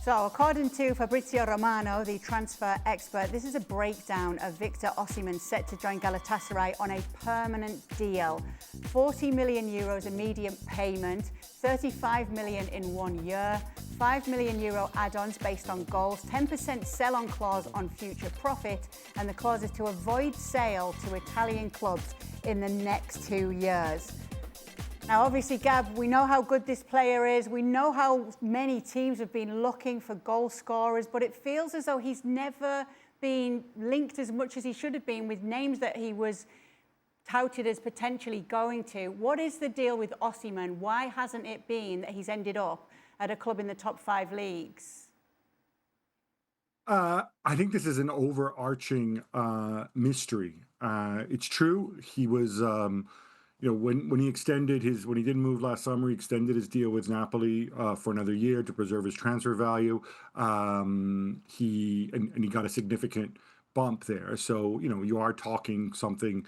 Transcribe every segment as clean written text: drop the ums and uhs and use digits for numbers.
So, according to Fabrizio Romano, the transfer expert, this is a breakdown of Victor Osimhen set to join Galatasaray on a permanent deal. 40 million euros immediate payment, 35 million in 1 year, 5 million euro add-ons based on goals, 10% sell-on clause on future profit, and the clause is to avoid sale to Italian clubs in the next 2 years. Now, obviously, Gab, we know how good this player is. We know how many teams have been looking for goal scorers, but it feels as though he's never been linked as much as he should have been with names that he was touted as potentially going to. What is the deal with Osimhen? Why hasn't it been that he's ended up at a club in the top 5 leagues? I think this is an overarching mystery. It's true. He was... when he didn't move last summer, he extended his deal with Napoli for another year to preserve his transfer value. He got a significant bump there. So, you are talking something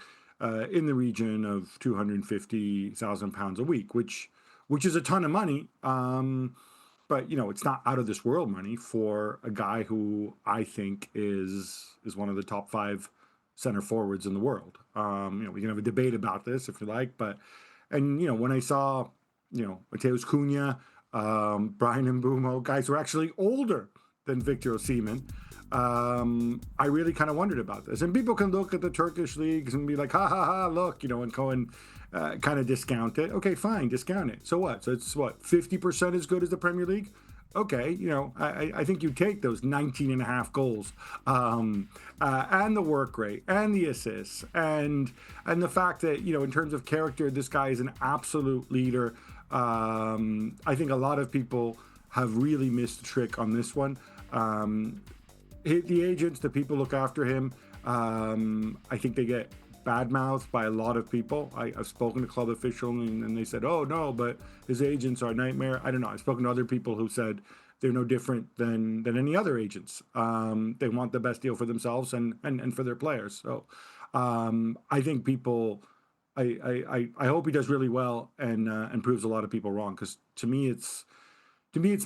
in the region of £250,000 a week, which is a ton of money. But, it's not out of this world money for a guy who I think is one of the top 5 center forwards in the world. We can have a debate about this if you like, when I saw, Mateus Cunha, Brian Mbeumo, guys who are actually older than Victor Osimhen, I really kind of wondered about this. And people can look at the Turkish leagues and be like, ha ha ha, look, and go and kind of discount it. Okay, fine, discount it. So what? So it's 50% as good as the Premier League? Okay, I think you take those 19.5 goals and the work rate and the assists and the fact that, in terms of character, this guy is an absolute leader. I think a lot of people have really missed the trick on this one. The agents, the people look after him, I think they get badmouthed by a lot of people. I've spoken to club officials and they said, oh no, but his agents are a nightmare. I don't know. I've spoken to other people who said they're no different than any other agents. They want the best deal for themselves and for their players. So I think people, I hope he does really well and proves a lot of people wrong, because to me it's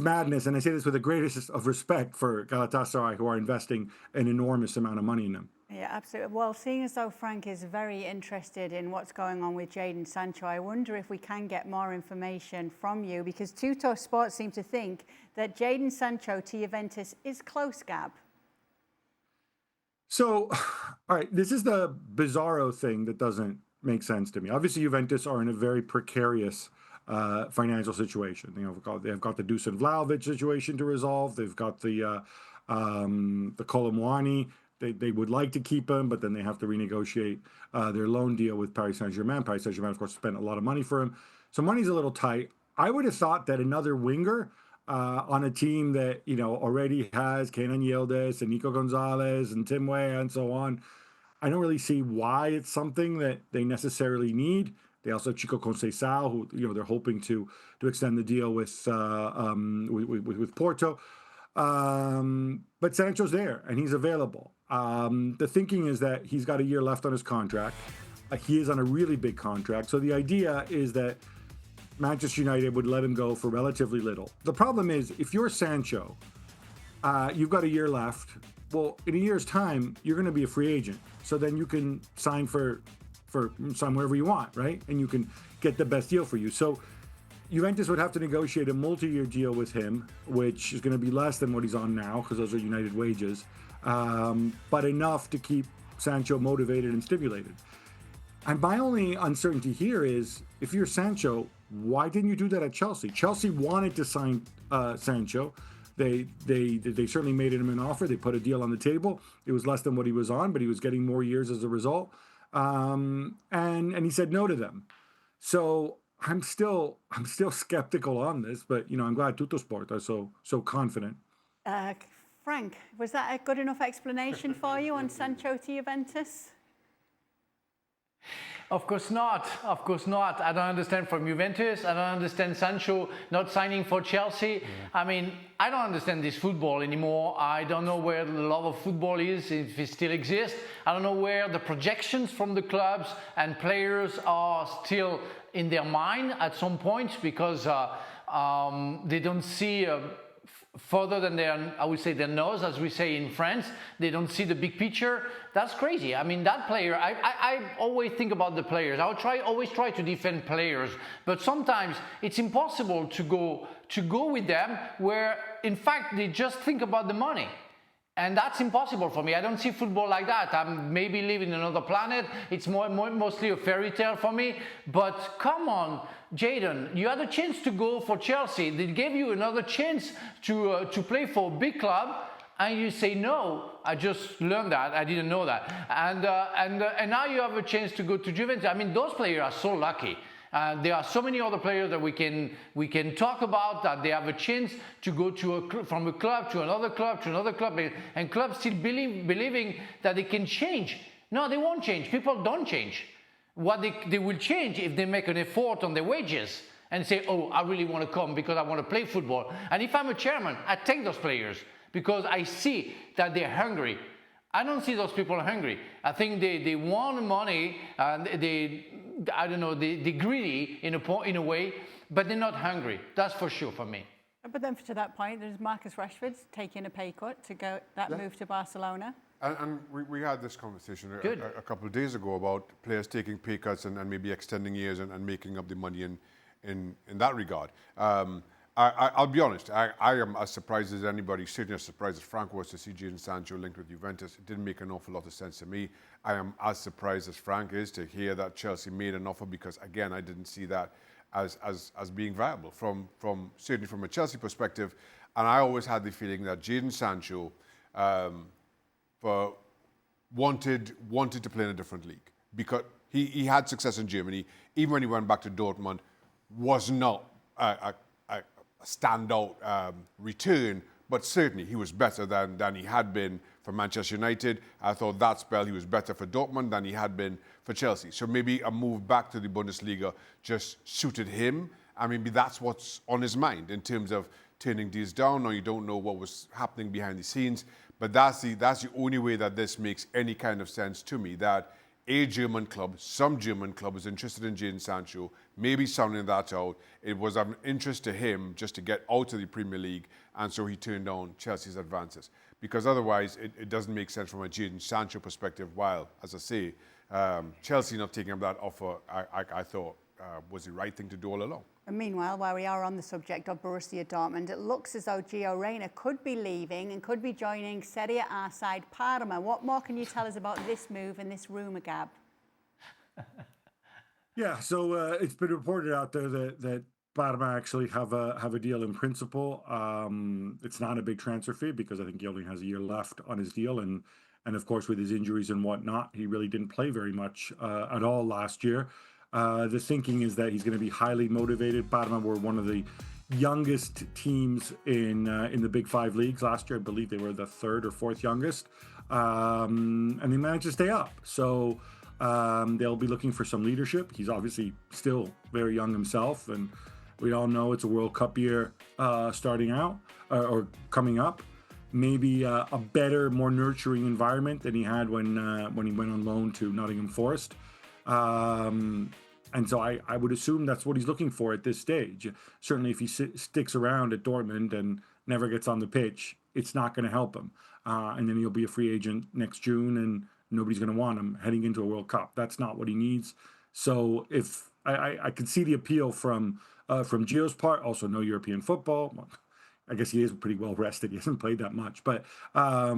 madness. And I say this with the greatest of respect for Galatasaray, who are investing an enormous amount of money in him. Yeah, absolutely. Well, seeing as though Frank is very interested in what's going on with Jadon Sancho, I wonder if we can get more information from you, because Tutto Sport seem to think that Jadon Sancho to Juventus is close, Gab. So, all right, this is the bizarro thing that doesn't make sense to me. Obviously, Juventus are in a very precarious financial situation. They've got the Dusan Vlahovic situation to resolve. They've got the Colomwani. They would like to keep him, but then they have to renegotiate their loan deal with Paris Saint-Germain. Paris Saint-Germain, of course, spent a lot of money for him. So money's a little tight. I would have thought that another winger on a team that, already has Kenan Yildiz and Nico Gonzalez and Tim Weah and so on, I don't really see why it's something that they necessarily need. They also have Chico Conceição, who, they're hoping to extend the deal with Porto. But Sancho's there and he's available. The thinking is that he's got a year left on his contract. He is on a really big contract. So the idea is that Manchester United would let him go for relatively little. The problem is, if you're Sancho, you've got a year left. Well, in a year's time, you're going to be a free agent. So then you can sign for wherever you want, right? And you can get the best deal for you. So Juventus would have to negotiate a multi-year deal with him, which is going to be less than what he's on now, because those are United wages, but enough to keep Sancho motivated and stimulated. And my only uncertainty here is, if you're Sancho, why didn't you do that at Chelsea? Chelsea wanted to sign Sancho. They certainly made him an offer. They put a deal on the table. It was less than what he was on, but he was getting more years as a result. And he said no to them. So I'm still skeptical on this, but I'm glad Tutto Sport are so confident. Frank, was that a good enough explanation for you on Sancho to Juventus? Of course not. Of course not. I don't understand from Juventus. I don't understand Sancho not signing for Chelsea. I mean, I don't understand this football anymore. I don't know where the love of football is, if it still exists. I don't know where the projections from the clubs and players are still in their mind at some point, because they don't see further than their, I would say, their nose, as we say in France. They don't see the big picture. That's crazy. I mean, that player, I always think about the players. Always try to defend players, but sometimes it's impossible to go with them where, in fact, they just think about the money. And that's impossible for me. I don't see football like that. I'm maybe living in another planet. It's mostly a fairy tale for me. But come on, Jadon, you had a chance to go for Chelsea. They gave you another chance to play for a big club, and you say no. I just learned that. I didn't know that. And now you have a chance to go to Juventus. I mean, those players are so lucky. There are so many other players that we can talk about, that they have a chance to go from a club to another club to another club, and clubs still believing that they can change. No, they won't change. People don't change. What they will change if they make an effort on their wages and say, oh, I really want to come because I want to play football. And if I'm a chairman, I take those players because I see that they're hungry. I don't see those people hungry. I think they want money, and they're greedy in a way, but they're not hungry. That's for sure for me. But then to that point, there's Marcus Rashford taking a pay cut to go move to Barcelona. And we had this conversation a couple of days ago about players taking pay cuts and maybe extending years and making up the money in that regard. I'll be honest, I am as surprised as anybody, certainly as surprised as Frank was to see Jadon Sancho linked with Juventus. It didn't make an awful lot of sense to me. I am as surprised as Frank is to hear that Chelsea made an offer, because again, I didn't see that as being viable certainly from a Chelsea perspective. And I always had the feeling that Jadon Sancho wanted to play in a different league, because he had success in Germany. Even when he went back to Dortmund, was not a standout return, but certainly he was better than he had been for Manchester United. I thought that spell he was better for Dortmund than he had been for Chelsea. So maybe a move back to the Bundesliga just suited him, and maybe that's what's on his mind in terms of turning deals down, or you don't know what was happening behind the scenes. But that's the only way that this makes any kind of sense to me, that some German club was interested in Jadon Sancho, maybe sounding that out. It was of interest to him just to get out of the Premier League, and so he turned down Chelsea's advances. Because otherwise, it doesn't make sense from a Jadon Sancho perspective, while, as I say, Chelsea not taking up that offer, I thought was the right thing to do all along. And meanwhile, while we are on the subject of Borussia Dortmund, it looks as though Gio Reyna could be leaving and could be joining Serie A side Parma. What more can you tell us about this move and this rumour, Gab? Yeah, so it's been reported out there that Parma actually have a deal in principle. It's not a big transfer fee, because I think he only has a year left on his deal, and of course with his injuries and whatnot, he really didn't play very much at all last year. The thinking is that he's going to be highly motivated. Parma were one of the youngest teams in the Big Five leagues last year. I believe they were the third or fourth youngest, and they managed to stay up. So they'll be looking for some leadership. He's obviously still very young himself, and we all know it's a World Cup year starting out or coming up. Maybe a better, more nurturing environment than he had when he went on loan to Nottingham Forest. And so I would assume that's what he's looking for at this stage. Certainly if he sticks around at Dortmund and never gets on the pitch, it's not going to help him. And then he'll be a free agent next June, and nobody's going to want him heading into a World Cup. That's not what he needs. So if I can see the appeal from Gio's part, also no European football. Well, I guess he is pretty well rested. He hasn't played that much, but I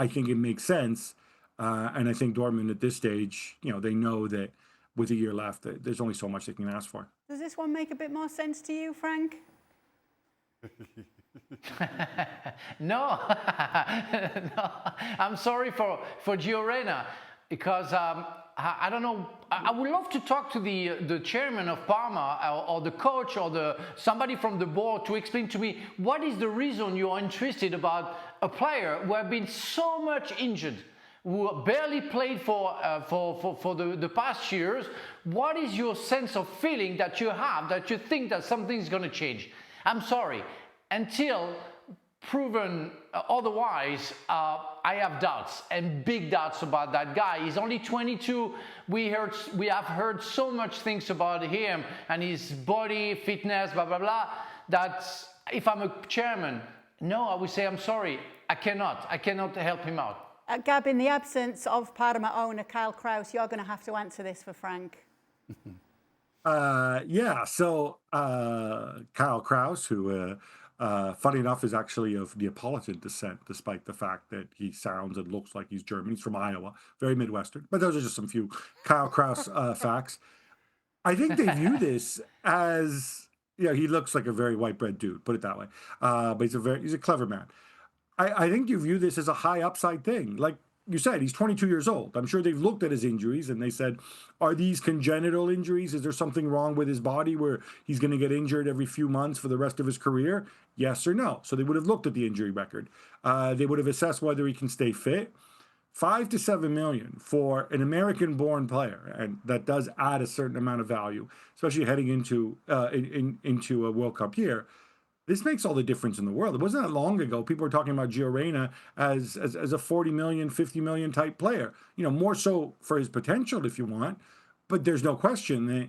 think it makes sense. And I think Dortmund at this stage, they know that with a year left, there's only so much they can ask for. Does this one make a bit more sense to you, Frank? No. No. I'm sorry for Gio Reyna, because I don't know. I would love to talk to the chairman of Parma or the coach or somebody from the board to explain to me what is the reason you are interested about a player who have been so much injured, who barely played for the past years. What is your sense of feeling that you have, that you think that something is going to change? I'm sorry. Until proven otherwise, I have doubts, and big doubts about that guy. He's only 22. We have heard so much things about him and his body, fitness, blah, blah, blah, that if I'm a chairman, no, I would say, I'm sorry, I cannot help him out. Gab, in the absence of Parma owner Kyle Kraus, you're going to have to answer this for Frank. So Kyle Kraus, who, funny enough, is actually of Neapolitan descent, despite the fact that he sounds and looks like he's German. He's from Iowa, very Midwestern. But those are just some few Kyle Kraus facts. I think they view this as, he looks like a very white bread dude, put it that way. But he's a clever man. I think you view this as a high upside thing. Like you said, he's 22 years old. I'm sure they've looked at his injuries and they said, are these congenital injuries? Is there something wrong with his body where he's going to get injured every few months for the rest of his career? Yes or no? So they would have looked at the injury record. They would have assessed whether he can stay fit. 5 to 7 million for an American-born player, and that does add a certain amount of value, especially heading into into a World Cup year. This makes all the difference in the world. It wasn't that long ago people were talking about Gio Reyna as a 40 million, 50 million type player. More so for his potential, if you want. But there's no question that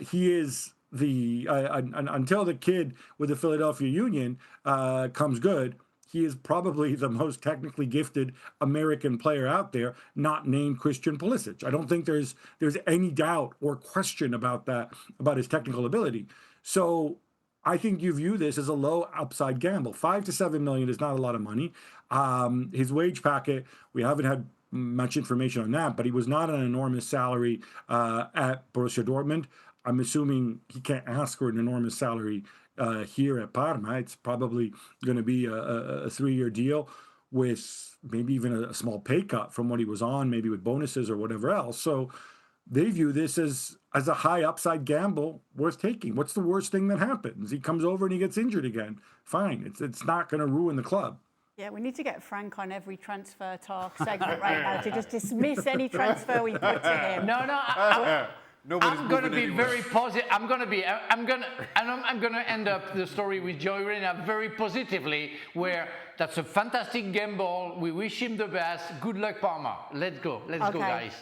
he is until the kid with the Philadelphia Union comes good. He is probably the most technically gifted American player out there, not named Christian Pulisic. I don't think there's any doubt or question about that, about his technical ability. So I think you view this as a low upside gamble. 5 to 7 million is not a lot of money. His wage packet, we haven't had much information on that, but he was not an enormous salary at Borussia Dortmund. I'm assuming he can't ask for an enormous salary here at Parma. It's probably going to be a 3-year deal with maybe even a small pay cut from what he was on, maybe with bonuses or whatever else. So they view this as a high upside gamble worth taking. What's the worst thing that happens? He comes over and he gets injured again. Fine. It's not going to ruin the club. Yeah, we need to get Frank on every transfer talk segment right now to just dismiss any transfer we put to him. No. I'm going to be very positive. I'm going to end up the story with Gio Reyna very positively, where that's a fantastic gamble. We wish him the best. Good luck, Parma. Let's go, guys.